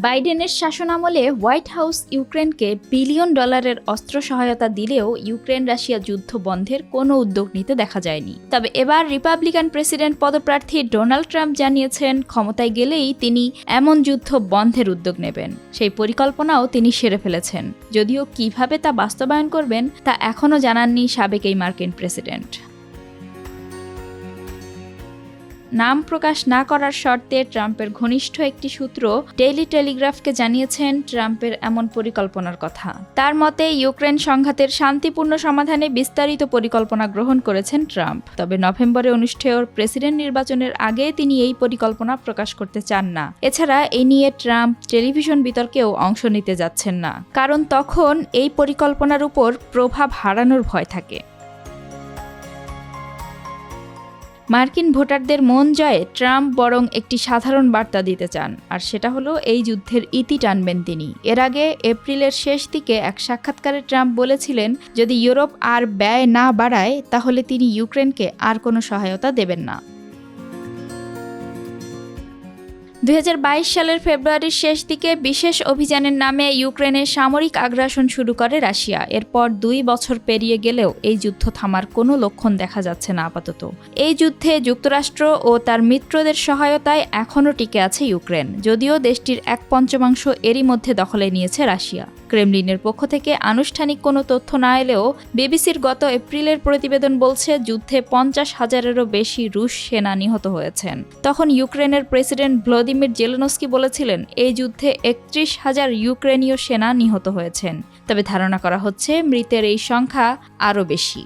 বাইডেনের শাসনামলে white house ইউক্রেনকে বিলিয়ন ডলারের অস্ত্র সহায়তা দিলেও ইউক্রেন রাশিয়া যুদ্ধ বন্ধের কোনো উদ্যোগ নিতে দেখা যায়নি। তবে এবার রিপাবলিকান প্রেসিডেন্ট পদপ্রার্থী ডোনাল্ড ট্রাম্প জানিয়েছেন ক্ষমতায় গেলেই তিনি এমন যুদ্ধ বন্ধের উদ্যোগ নেবেন। সেই পরিকল্পনাও তিনি সেরে ফেলেছেন, যদিও কিভাবে তা বাস্তবায়ন করবেন তা এখনও জানাননি সাবেক এই মার্কিন প্রেসিডেন্ট। নাম প্রকাশ না করার শর্তে ট্রাম্পের ঘনিষ্ঠ একটি সূত্র ডেইলি টেলিগ্রাফকে জানিয়েছেন ট্রাম্পের এমন পরিকল্পনার কথা। তার মতে ইউক্রেন সংঘাতের শান্তিপূর্ণ সমাধানে বিস্তারিত পরিকল্পনা গ্রহণ করেছেন ট্রাম্প। তবে নভেম্বরে অনুষ্ঠেয় প্রেসিডেন্ট নির্বাচনের আগে তিনি এই পরিকল্পনা প্রকাশ করতে চান না। এছাড়া এ নিয়ে ট্রাম্প টেলিভিশন বিতর্কেও অংশ নিতে যাচ্ছেন না, কারণ তখন এই পরিকল্পনার উপর প্রভাব হারানোর ভয় থাকে। মার্কিন ভোটারদের মন জয়ে ট্রাম্প বরং একটি সাধারণ বার্তা দিতে চান, আর সেটা হলো এই যুদ্ধের ইতি টানবেন তিনি। এর আগে এপ্রিলের শেষ দিকে এক সাক্ষাৎকারে ট্রাম্প বলেছিলেন, যদি ইউরোপ আর ব্যয় না বাড়ায় তাহলে তিনি ইউক্রেনকে আর কোনো সহায়তা দেবেন না। 2022 সালের ফেব্রুয়ারির শেষ দিকে বিশেষ অভিযানের নামে ইউক্রেনে সামরিক আগ্রাসন শুরু করে রাশিয়া। এরপর 2 বছর পেরিয়ে গেলেও এই যুদ্ধ থামার কোনো লক্ষণ দেখা যাচ্ছে না আপাতত। এই যুদ্ধে যুক্তরাষ্ট্র ও তার মিত্রদের সহায়তায় এখনও টিকে আছে ইউক্রেন, যদিও দেশটির 1/5 এরই মধ্যে দখলে নিয়েছে রাশিয়া। ক্রেমলিনের পক্ষ থেকে আনুষ্ঠানিক কোনো তথ্য না এলেও বিবিসির গত এপ্রিলের প্রতিবেদন বলছে যুদ্ধে 50,000-এরও বেশি রুশ সেনা নিহত হয়েছেন। তখন ইউক্রেনের প্রেসিডেন্ট ভ্লাদিমির জেলেনস্কি বলেছিলেন এই যুদ্ধে 31,000 ইউক্রেনীয় সেনা নিহত হয়েছেন। তবে ধারণা করা হচ্ছে মৃতের এই সংখ্যা আরও বেশি।